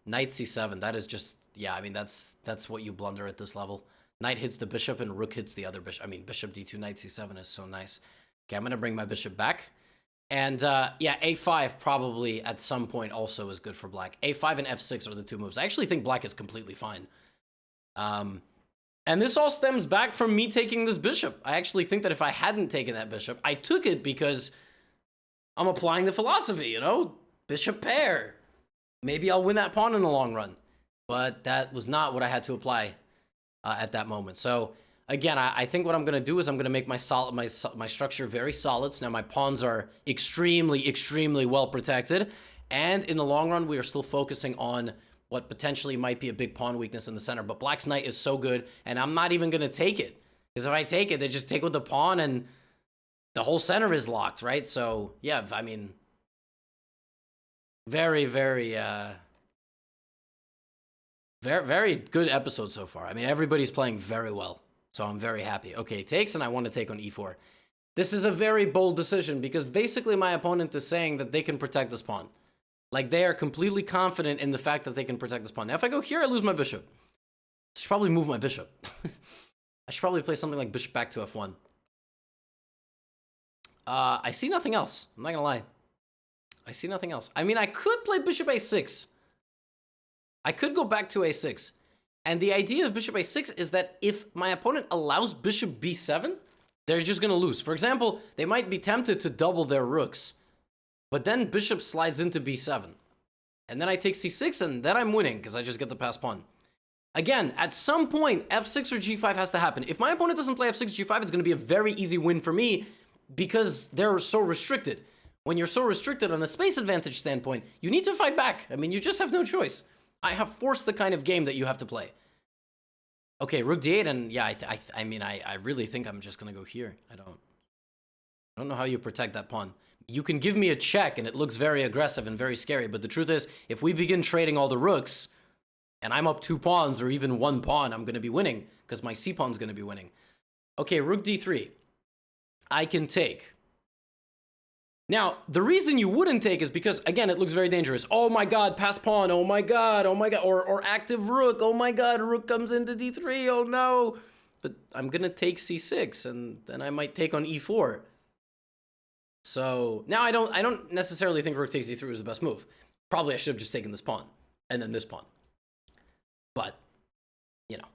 Knight C7, that is just, yeah, I mean, that's what you blunder at this level. Knight hits the bishop and rook hits the other bishop. I mean, bishop D2, knight C7 is so nice. Okay, I'm going to bring my bishop back. And yeah, A5 probably at some point also is good for black. A5 and F6 are the two moves. I actually think black is completely fine. And this all stems back from me taking this bishop. I actually think that if I hadn't taken that bishop, I took it because I'm applying the philosophy, you know? Bishop pair. Maybe I'll win that pawn in the long run. But that was not what I had to apply at that moment. So again, I think what I'm going to do is I'm going to make my structure very solid. So now my pawns are extremely, extremely well protected. And in the long run, we are still focusing on what potentially might be a big pawn weakness in the center. But black's knight is so good, and I'm not even going to take it. Because if I take it, they just take with the pawn, and the whole center is locked, right? So, yeah, I mean, very, very, very good episode so far. I mean, everybody's playing very well. So I'm very happy. Okay, takes, and I want to take on e4. This is a very bold decision because basically my opponent is saying that they can protect this pawn. Like, they are completely confident in the fact that they can protect this pawn. Now, if I go here, I lose my bishop. I should probably move my bishop. I should probably play something like bishop back to f1. I see nothing else. I'm not gonna lie. I see nothing else. I mean, I could play bishop a6. I could go back to a6. And the idea of bishop a6 is that if my opponent allows bishop b7, they're just gonna lose. For example, they might be tempted to double their rooks, but then bishop slides into b7. And then I take c6, and then I'm winning, because I just get the passed pawn. Again, at some point, f6 or g5 has to happen. If my opponent doesn't play f6, g5, it's gonna be a very easy win for me, because they're so restricted. When you're so restricted on a space advantage standpoint, you need to fight back. I mean, you just have no choice. I have forced the kind of game that you have to play. Okay, rook d8, and yeah, I mean, I really think I'm just gonna go here. I don't know how you protect that pawn. You can give me a check, and it looks very aggressive and very scary, but the truth is, if we begin trading all the rooks, and I'm up 2 pawns, or even 1 pawn, I'm gonna be winning, because my c-pawn's gonna be winning. Okay, rook d3. I can take. Now, the reason you wouldn't take is because, again, it looks very dangerous. Oh my god, pass pawn, oh my god, or active rook, oh my god, rook comes into d3, oh no. But I'm gonna take c6, and then I might take on e4. So, now I don't necessarily think rook takes d3 was the best move. Probably I should have just taken this pawn, and then this pawn. But, you know.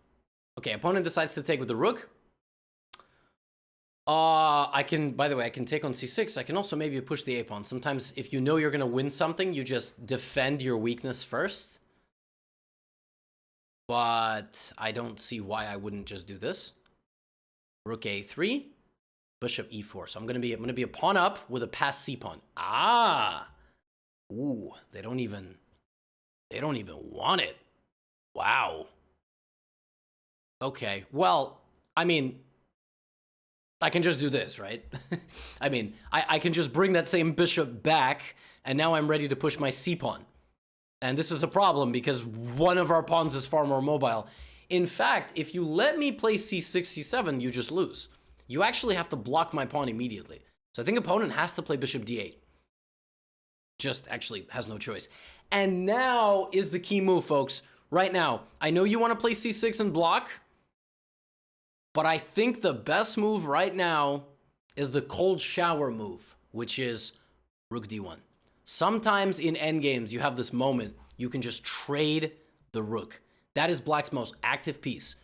Okay, opponent decides to take with the rook. I can, by the way, I can take on c6. I can also maybe push the a-pawn. Sometimes if you know you're going to win something, you just defend your weakness first. But I don't see why I wouldn't just do this. Rook a3, bishop e4. So I'm going to be a pawn up with a passed c-pawn. Ah! Ooh, they don't even want it. Wow. Okay, well, I mean, I can just do this, right? I mean, I can just bring that same bishop back, and now I'm ready to push my c-pawn. And this is a problem because one of our pawns is far more mobile. In fact, if you let me play c6, c7, you just lose. You actually have to block my pawn immediately. So I think opponent has to play bishop d8. Just actually has no choice. And now is the key move, folks. Right now, I know you want to play c6 and block, but I think the best move right now is the cold shower move, which is rook d1. Sometimes in endgames, you have this moment, you can just trade the rook. That is black's most active piece.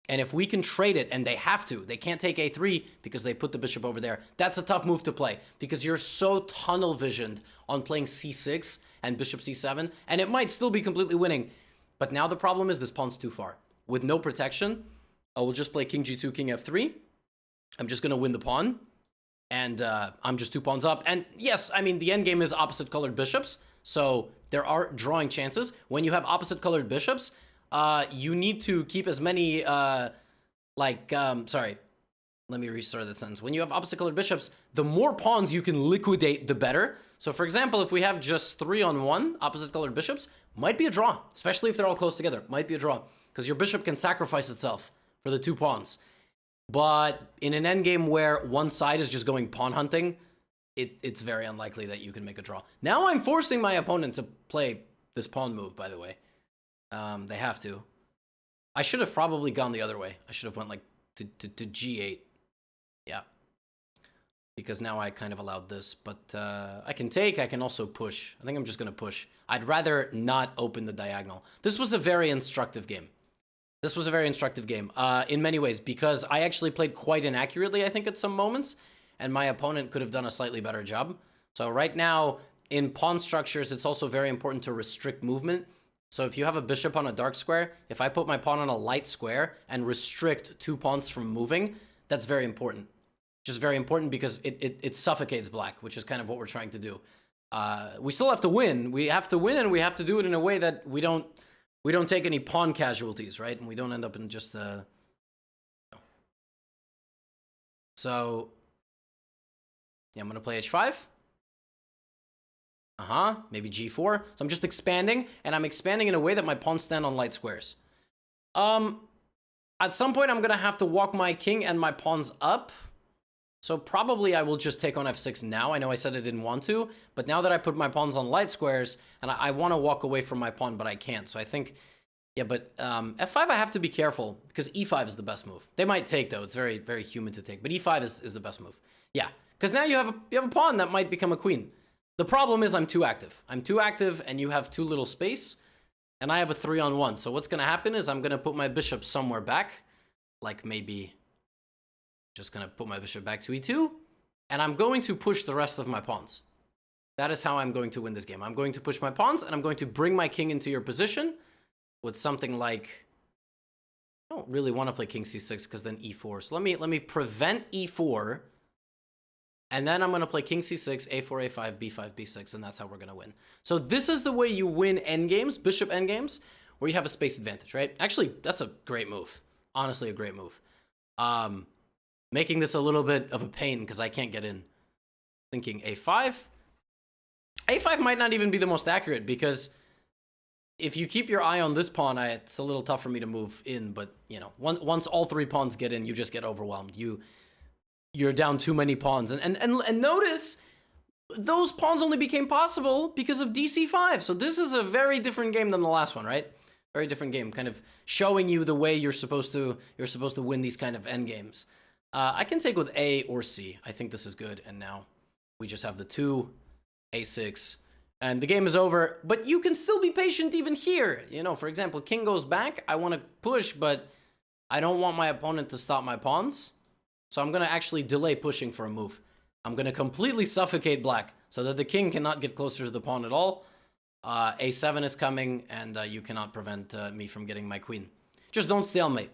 And if we can trade it, and they have to, they can't take a3 because they put the bishop over there. That's a tough move to play because you're so tunnel visioned on playing c6 and bishop c7, and it might still be completely winning. But now the problem is this pawn's too far. With no protection, I will just play king g2, king f3. I'm just going to win the pawn. And I'm just 2 pawns up. And yes, I mean, the endgame is opposite colored bishops. So there are drawing chances. When you have opposite colored bishops, you need to keep as many, sorry. Let me restart that sentence. When you have opposite colored bishops, the more pawns you can liquidate, the better. So for example, if we have just 3-on-1 opposite colored bishops, might be a draw, especially if they're all close together. Might be a draw because your bishop can sacrifice itself for the 2 pawns. But in an endgame where one side is just going pawn hunting, it's very unlikely that you can make a draw. Now I'm forcing my opponent to play this pawn move, by the way. They have to. I should have probably gone the other way. I should have went like to g8. Yeah. Because now I kind of allowed this. But I can take, I can also push. I think I'm just going to push. I'd rather not open the diagonal. This was a very instructive game. This was a very instructive game in many ways because I actually played quite inaccurately, I think, at some moments, and my opponent could have done a slightly better job. So right now, in pawn structures, it's also very important to restrict movement. So if you have a bishop on a dark square, if I put my pawn on a light square and restrict 2 pawns from moving, that's very important. Just very important because it suffocates black, which is kind of what we're trying to do. We still have to win. We have to win, and we have to do it in a way that we don't take any pawn casualties, right? And we don't end up in just So, yeah, I'm going to play h5. Maybe g4. So I'm just expanding, and I'm expanding in a way that my pawns stand on light squares. At some point, I'm going to have to walk my king and my pawns up. So probably I will just take on f6 now. I know I said I didn't want to, but now that I put my pawns on light squares, and I want to walk away from my pawn, but I can't. So I think, yeah, but f5 I have to be careful because e5 is the best move. They might take, though. It's very, very human to take, but e5 is the best move. Yeah, because now you have a pawn that might become a queen. The problem is I'm too active. I'm too active, and you have too little space, and I have a 3-on-1. So what's going to happen is I'm going to put my bishop somewhere back, like maybe... Just going to put my bishop back to e2, and I'm going to push the rest of my pawns. That is how I'm going to win this game. I'm going to push my pawns, and I'm going to bring my king into your position with something like... I don't really want to play king c6 because then e4. So let me prevent e4, and then I'm going to play king c6, a4, a5, b5, b6, and that's how we're going to win. So this is the way you win endgames, bishop endgames, where you have a space advantage, right? Actually, that's a great move. Honestly, a great move. Making this a little bit of a pain because I can't get in. Thinking a5. a5 might not even be the most accurate because if you keep your eye on this pawn, it's a little tough for me to move in. But, you know, once all three pawns get in, you just get overwhelmed. You're down too many pawns. And notice those pawns only became possible because of dc5. So this is a very different game than the last one, right? Very different game, kind of showing you the way you're supposed to win these kind of endgames. I can take with A or C. I think this is good. And now we just have the 2, A6, and the game is over. But you can still be patient even here. You know, for example, king goes back. I want to push, but I don't want my opponent to stop my pawns. So I'm going to actually delay pushing for a move. I'm going to completely suffocate black so that the king cannot get closer to the pawn at all. A7 is coming, and you cannot prevent me from getting my queen. Just don't stalemate.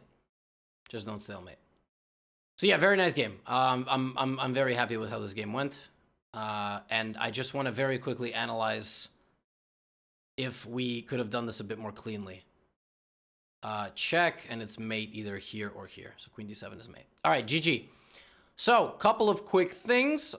Just don't stalemate. So yeah, very nice game. I'm very happy with how this game went, and I just want to very quickly analyze if we could have done this a bit more cleanly. Check, and it's mate either here or here. So queen d7 is mate. All right, GG. So couple of quick things.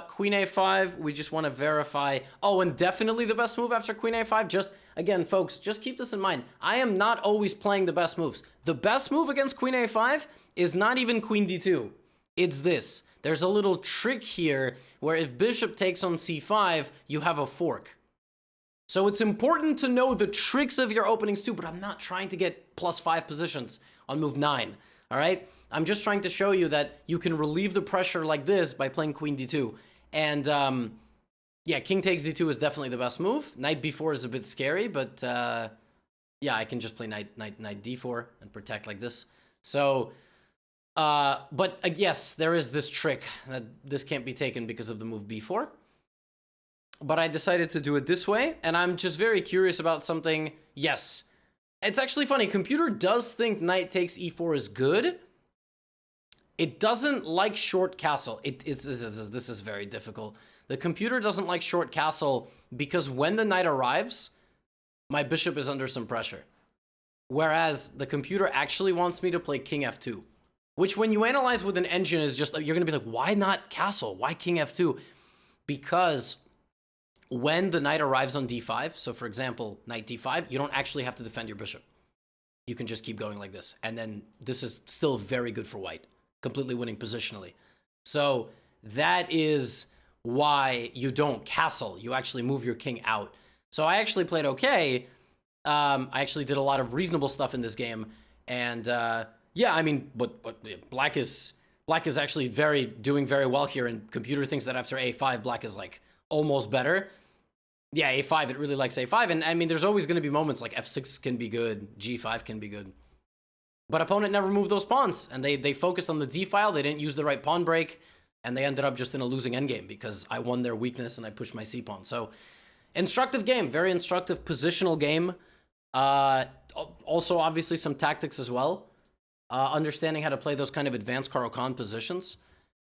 Queen a5. We just want to verify. Oh, and definitely the best move after queen a5. Just again, folks, just keep this in mind. I am not always playing the best moves. The best move against queen a5 is not even queen d2. It's this. There's a little trick here where if bishop takes on c5, you have a fork. So it's important to know the tricks of your openings too, but I'm not trying to get +5 positions on move 9, all right? I'm just trying to show you that you can relieve the pressure like this by playing queen d2. And yeah, king takes d2 is definitely the best move. Knight b4 is a bit scary, but yeah, I can just play knight d4 and protect like this. So... but yes, there is this trick that this can't be taken because of the move b4. But I decided to do it this way, and I'm just very curious about something. Yes, it's actually funny. Computer does think knight takes e4 is good. It doesn't like short castle. This is very difficult. The computer doesn't like short castle because when the knight arrives, my bishop is under some pressure. Whereas the computer actually wants me to play king f2. Which when you analyze with an engine is just, you're going to be like, why not castle? Why king f2? Because when the knight arrives on d5, so for example, knight d5, you don't actually have to defend your bishop. You can just keep going like this. And then this is still very good for white, completely winning positionally. So that is why you don't castle. You actually move your king out. So I actually played okay. I actually did a lot of reasonable stuff in this game. And... yeah, I mean, but black is actually doing very well here, and computer thinks that after a5, black is like almost better. Yeah, a5, it really likes a5, and I mean, there's always going to be moments like f6 can be good, g5 can be good. But opponent never moved those pawns, and they focused on the d file, they didn't use the right pawn break, and they ended up just in a losing endgame because I won their weakness and I pushed my c pawn. So, instructive game, very instructive positional game. Also, obviously, some tactics as well. Understanding how to play those kind of advanced Caro-Kann positions.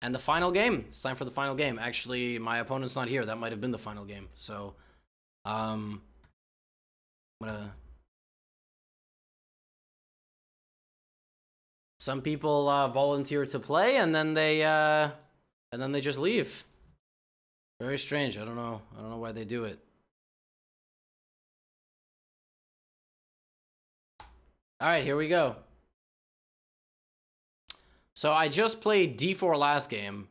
And the final game. It's time for the final game. Actually, my opponent's not here. That might have been the final game. So, I'm gonna... Some people volunteer to play, and then they just leave. Very strange. I don't know why they do it. All right, here we go. So I just played d4 last game.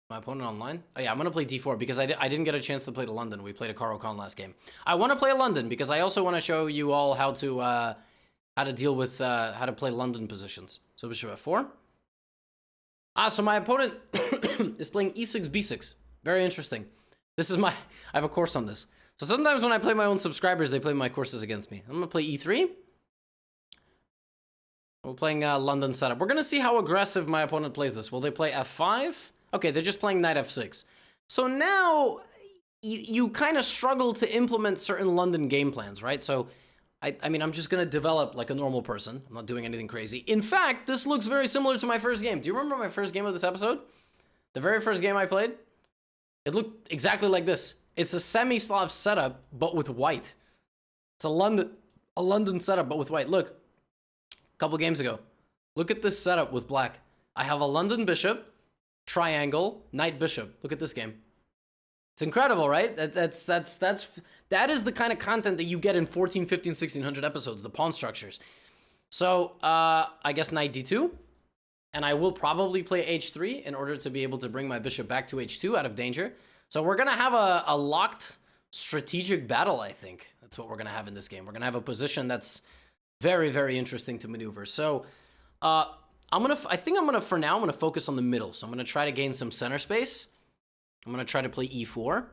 My opponent online? Oh yeah, I'm going to play d4 because I didn't get a chance to play the London. We played a Caro Kann last game. I want to play a London because I also want to show you all how to deal with, how to play London positions. So bishop f4. So my opponent is playing e6, b6. Very interesting. This is I have a course on this. So sometimes when I play my own subscribers, they play my courses against me. I'm going to play e3. We're playing London setup. We're going to see how aggressive my opponent plays this. Will they play f5? Okay, they're just playing knight f6. So now you kind of struggle to implement certain London game plans, right? So, I mean, I'm just going to develop like a normal person. I'm not doing anything crazy. In fact, this looks very similar to my first game. Do you remember my first game of this episode? The very first game I played? It looked exactly like this. It's a semi-Slav setup, but with white. It's a London setup, but with white. Look, a couple games ago. Look at this setup with black. I have a London bishop, triangle, knight bishop. Look at this game. It's incredible, right? That is the kind of content that you get in 14, 15, 1600 episodes, the pawn structures. So, I guess knight d2. And I will probably play h3 in order to be able to bring my bishop back to h2 out of danger. So we're going to have a locked strategic battle, I think. That's what we're going to have in this game. We're going to have a position that's very, very interesting to maneuver. So, I think I'm going to, for now, I'm going to focus on the middle. So I'm going to try to gain some center space. I'm going to try to play e4.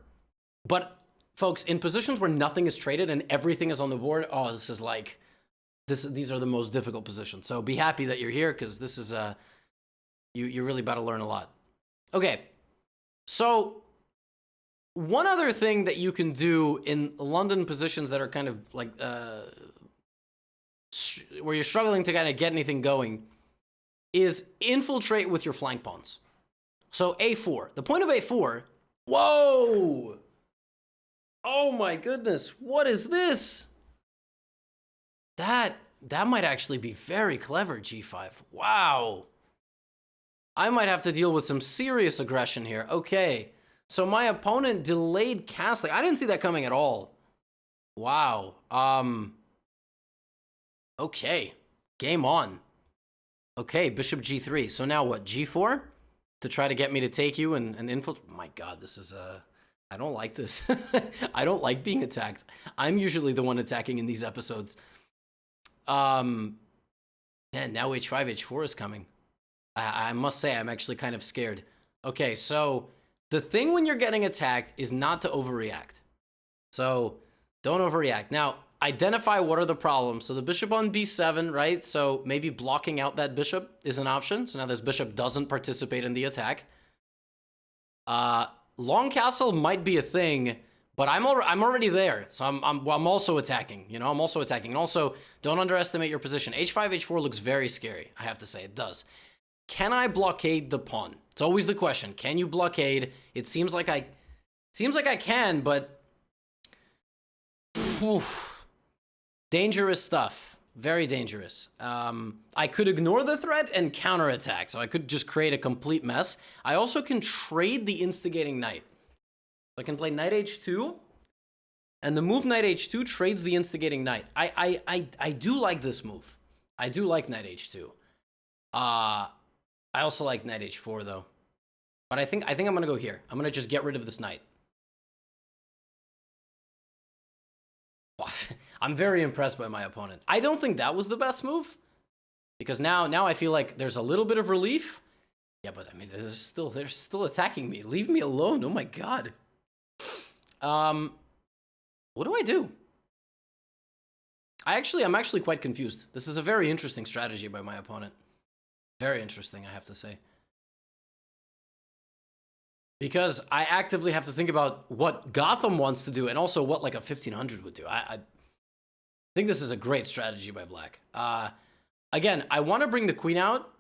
But, folks, in positions where nothing is traded and everything is on the board, oh, this is like, these are the most difficult positions. So be happy that you're here because this is, you're really about to learn a lot. Okay, so one other thing that you can do in London positions that are kind of like, where you're struggling to kind of get anything going is infiltrate with your flank pawns. So a4, the point of a4, whoa! Oh my goodness, what is this? That might actually be very clever, g5. Wow. I might have to deal with some serious aggression here. Okay, so my opponent delayed castling. I didn't see that coming at all. Wow. Okay, game on. Okay, bishop g3. So now what, g4? To try to get me to take you and infiltrate? My God, this is, I don't like this. I don't like being attacked. I'm usually the one attacking in these episodes. Man, now h5, h4 is coming. I must say, I'm actually kind of scared. Okay, so the thing when you're getting attacked is not to overreact. So don't overreact. Now, identify what are the problems. So the bishop on b7, right? So maybe blocking out that bishop is an option. So now this bishop doesn't participate in the attack. Long castle might be a thing, but I'm already there. So I'm also attacking. You know, I'm also attacking. And also, don't underestimate your position. h5, h4 looks very scary. I have to say, it does. Can I blockade the pawn? It's always the question. Can you blockade? It seems like I can, but oof, dangerous stuff. Very dangerous. I could ignore the threat and counterattack, so I could just create a complete mess. I also can trade the instigating knight. I can play knight h2, and the move knight h2 trades the instigating knight. I do like this move. I do like knight h2. I also like knight h4 though. But I think I'm gonna go here. I'm gonna just get rid of this knight. I'm very impressed by my opponent. I don't think that was the best move. Because now I feel like there's a little bit of relief. Yeah, but I mean they're still attacking me. Leave me alone. Oh my God. What do I do? I'm actually quite confused. This is a very interesting strategy by my opponent. Very interesting, I have to say. Because I actively have to think about what Gotham wants to do and also what like a 1500 would do. I think this is a great strategy by Black. Again, I want to bring the queen out,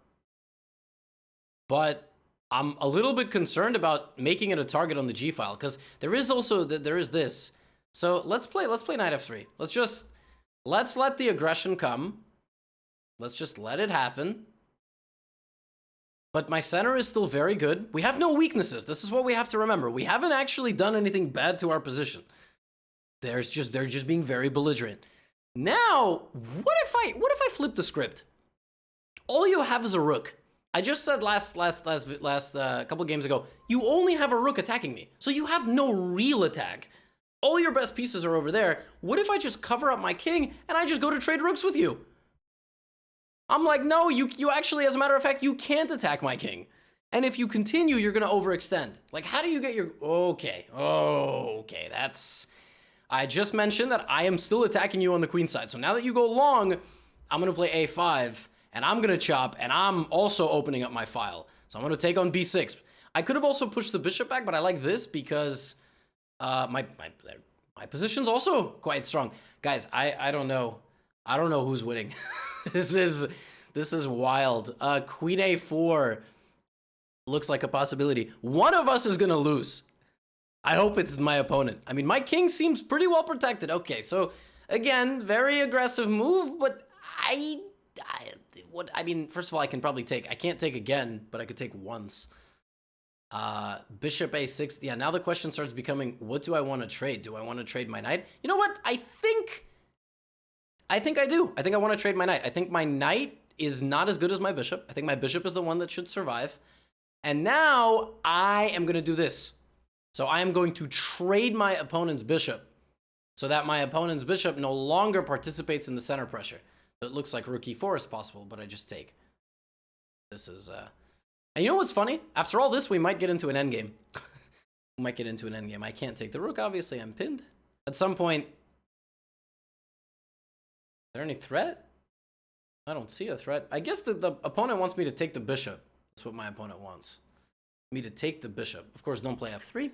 but I'm a little bit concerned about making it a target on the G file because there is also there is this. So let's play knight f3. Let's let the aggression come. Let's just let it happen. But my center is still very good. We have no weaknesses. This is what we have to remember. We haven't actually done anything bad to our position. They're just being very belligerent. Now, what if I flip the script? all you have is a rook. I just said last couple games ago, you only have a rook attacking me. So you have no real attack. All your best pieces are over there. What if I just cover up my king and I just go to trade rooks with you? I'm like, no, you actually, as a matter of fact, you can't attack my king. And if you continue, you're going to overextend. Like, how do you get your... Okay, that's... I just mentioned that I am still attacking you on the queen side. So now that you go long, I'm going to play a5, and I'm going to chop, and I'm also opening up my file. So I'm going to take on b6. I could have also pushed the bishop back, but I like this because my position's also quite strong. Guys, I don't know. I don't know who's winning. This is wild. Queen a4 looks like a possibility. One of us is going to lose. I hope it's my opponent. I mean, my king seems pretty well protected. Okay, so again, very aggressive move, but I mean, first of all, I can probably take. I can't take again, but I could take once. Bishop a6. Yeah, now the question starts becoming, what do I want to trade? Do I want to trade my knight? You know what? I think I do. I think I want to trade my knight. I think my knight is not as good as my bishop. I think my bishop is the one that should survive. And now I am going to do this. So I am going to trade my opponent's bishop so that my opponent's bishop no longer participates in the center pressure. So it looks like rook e4 is possible, but I just take. This is... And you know what's funny? After all this, we might get into an endgame. We might get into an endgame. I can't take the rook, obviously. I'm pinned. At some point... Is there any threat? I don't see a threat. I guess the opponent wants me to take the bishop. That's what my opponent wants. Me to take the bishop. Of course, don't play f3.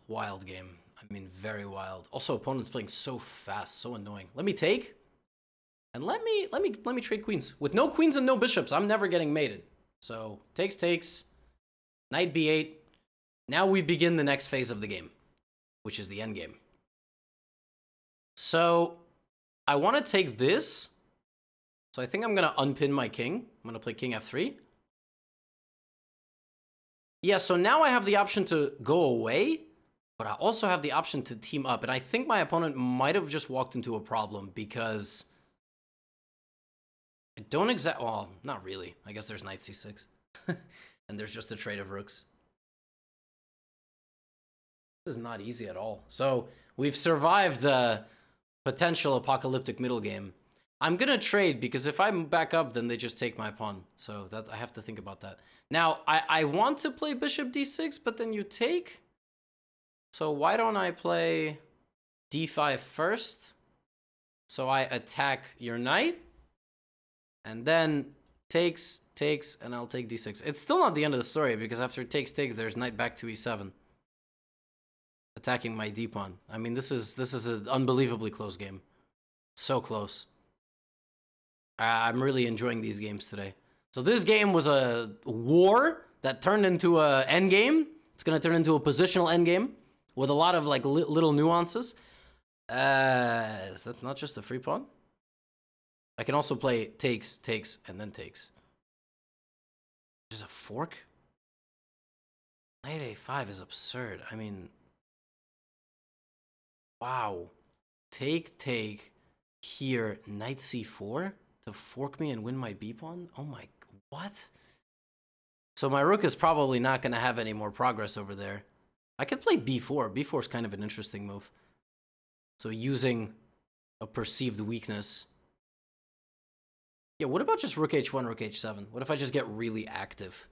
Wild game. I mean, very wild. Also, opponent's playing so fast, so annoying. Let me take. And let me trade queens. With no queens and no bishops, I'm never getting mated. So, takes. Knight b8. Now we begin the next phase of the game, which is the endgame. So, I want to take this. So I think I'm going to unpin my king. I'm going to play king f3. Yeah, so now I have the option to go away, but I also have the option to team up. And I think my opponent might have just walked into a problem because I don't exactly... Well, not really. I guess there's knight c6. And there's just a trade of rooks. This is not easy at all. So we've survived the potential apocalyptic middle game. I'm going to trade because if I back up, then they just take my pawn. So that I have to think about that. Now, I want to play bishop d6, but then you take. So why don't I play d5 first? So I attack your knight. And then takes, and I'll take d6. It's still not the end of the story because after takes, there's knight back to e7. Attacking my d-pawn. I mean, this is an unbelievably close game. So close. I'm really enjoying these games today. So this game was a war that turned into a endgame. It's going to turn into a positional endgame with a lot of like little nuances. Is that not just a free pawn? I can also play takes, and then takes. There's a fork? Knight a5 is absurd. I mean... Wow. Take, here, knight c4 to fork me and win my b-pawn? Oh my... What? So my rook is probably not going to have any more progress over there. I could play b4. b4 is kind of an interesting move. So using a perceived weakness... Yeah, what about just rook h1, rook h7? What if I just get really active?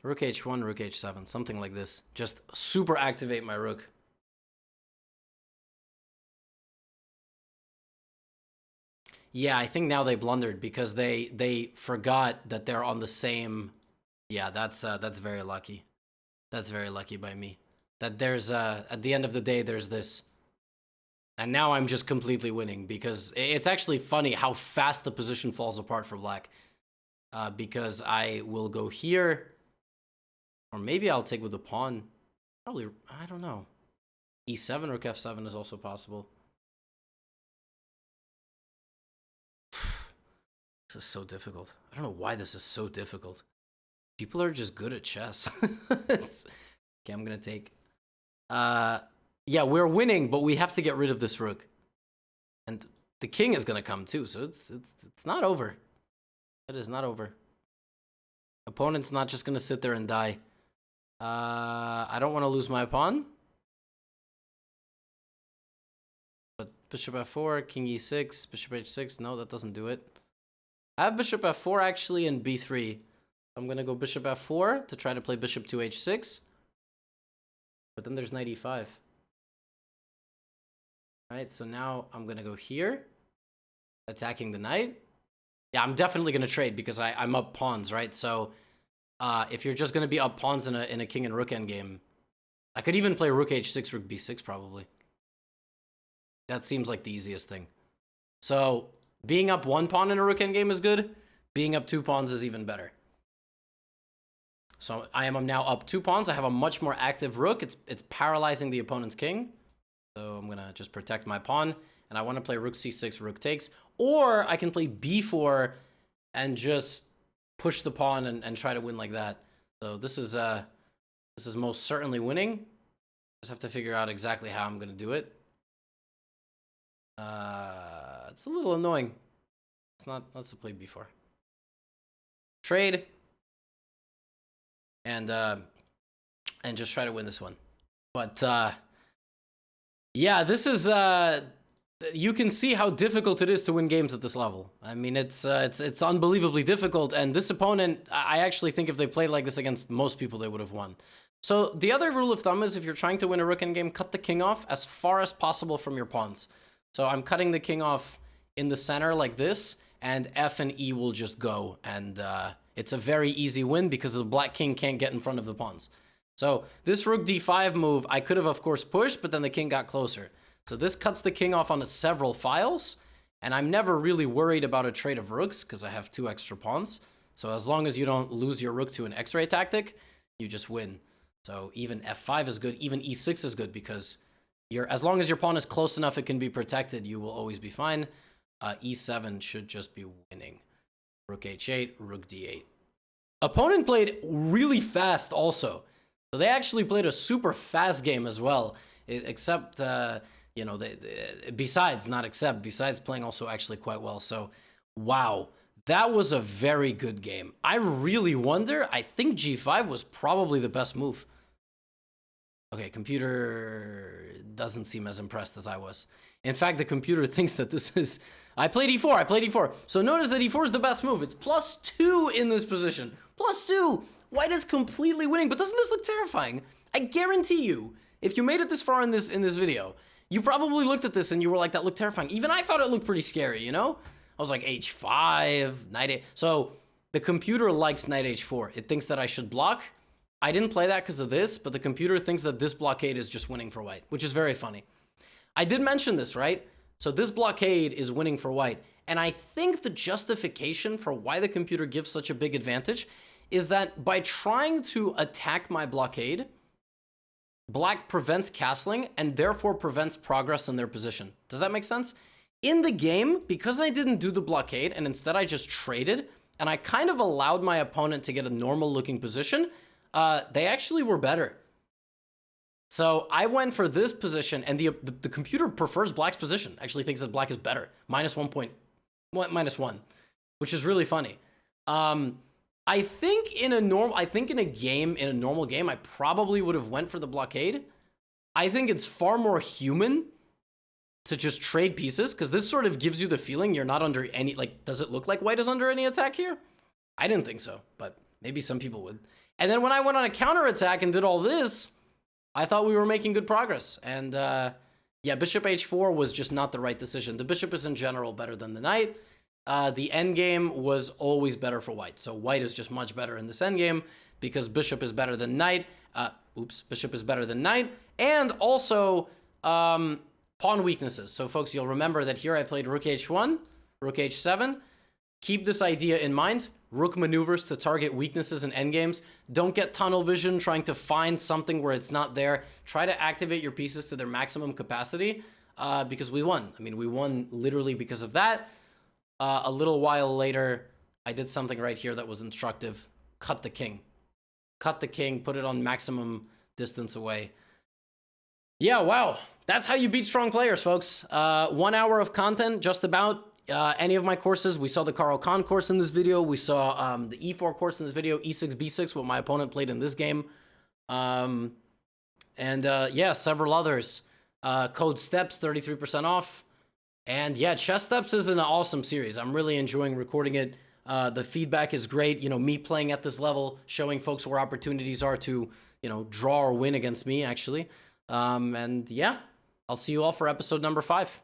Rook h1, rook h7, something like this. Just super activate my rook. Yeah, I think now they blundered because they forgot that they're on the same... Yeah, that's very lucky. That's very lucky by me. That there's, at the end of the day, there's this. And now I'm just completely winning because it's actually funny how fast the position falls apart for black. Because I will go here, or maybe I'll take with the pawn. Probably, I don't know. E7, rook f7 is also possible. This is so difficult. I don't know why this is so difficult. People are just good at chess. Okay, I'm gonna take. Yeah, we're winning, but we have to get rid of this rook. And the king is gonna come too, so it's not over. It is not over. Opponent's not just gonna sit there and die. I don't want to lose my pawn. But bishop f4, king e6, bishop h6. No, that doesn't do it. I have bishop f4 actually in b3. I'm gonna go bishop f4 to try to play bishop to h6. But then there's knight e5. Alright, so now I'm gonna go here, attacking the knight. Yeah, I'm definitely gonna trade because I'm up pawns, right? So if you're just gonna be up pawns in a king and rook endgame, I could even play rook h6, rook b6 probably. That seems like the easiest thing. So being up one pawn in a rook endgame is good. Being up two pawns is even better. So I am now up two pawns. I have a much more active rook. It's paralyzing the opponent's king. So I'm gonna just protect my pawn, and I want to play rook c6, rook takes, or I can play b4 and just push the pawn and try to win like that. So this is most certainly winning. Just have to figure out exactly how I'm gonna do it. It's a little annoying. It's not. Let's play b4. Trade. And just try to win this one. But yeah, this is you can see how difficult it is to win games at this level. I mean, it's unbelievably difficult, and this opponent, I actually think if they played like this against most people, they would have won. So the other rule of thumb is if you're trying to win a rook endgame, cut the king off as far as possible from your pawns. So I'm cutting the king off in the center like this, and f and e will just go, and it's a very easy win because the black king can't get in front of the pawns. So this rook d5 move, I could have, of course, pushed, but then the king got closer. So this cuts the king off on several files, and I'm never really worried about a trade of rooks because I have two extra pawns. So as long as you don't lose your rook to an x-ray tactic, you just win. So even f5 is good, even e6 is good because as long as your pawn is close enough it can be protected, you will always be fine. E7 should just be winning. Rook h8, rook d8. Opponent played really fast also. So they actually played a super fast game as well. Except, you know, besides playing also actually quite well. So, wow, that was a very good game. I really wonder, I think g5 was probably the best move. Okay, computer doesn't seem as impressed as I was. In fact, the computer thinks that this is... I played e4. So notice that e4 is the best move. It's +2 in this position. +2. White is completely winning, but doesn't this look terrifying? I guarantee you, if you made it this far in this video, you probably looked at this and you were like, that looked terrifying. Even I thought it looked pretty scary, you know? I was like, h5, knight 8. So the computer likes knight h4. It thinks that I should block. I didn't play that because of this, but the computer thinks that this blockade is just winning for white, which is very funny. I did mention this, right? So this blockade is winning for white. And I think the justification for why the computer gives such a big advantage is that by trying to attack my blockade, black prevents castling and therefore prevents progress in their position. Does that make sense? In the game, because I didn't do the blockade and instead I just traded and I kind of allowed my opponent to get a normal looking position, they actually were better. So I went for this position, and the computer prefers black's position. Actually thinks that black is better. -1, which is really funny. I think in a normal game, I probably would have went for the blockade. I think it's far more human to just trade pieces because this sort of gives you the feeling you're not under any, like, does it look like white is under any attack here? I didn't think so, but maybe some people would. And then when I went on a counterattack and did all this, I thought we were making good progress. And yeah, bishop h4 was just not the right decision. The bishop is in general better than the knight. The endgame was always better for white. So white is just much better in this endgame because bishop is better than knight. Bishop is better than knight. And also pawn weaknesses. So folks, you'll remember that here I played rook h1, rook h7. Keep this idea in mind. Rook maneuvers to target weaknesses in endgames. Don't get tunnel vision trying to find something where it's not there. Try to activate your pieces to their maximum capacity because we won. I mean, we won literally because of that. A little while later, I did something right here that was instructive. Cut the king. Cut the king, put it on maximum distance away. Yeah, wow. That's how you beat strong players, folks. 1 hour of content, just about. Any of my courses. We saw the Carl Khan course in this video. We saw the E4 course in this video, E6, B6, what my opponent played in this game. Yeah, several others. Code Steps, 33% off. And yeah, Chess Steps is an awesome series. I'm really enjoying recording it. The feedback is great. You know, me playing at this level, showing folks where opportunities are to, you know, draw or win against me, actually. And yeah, I'll see you all for episode number 5.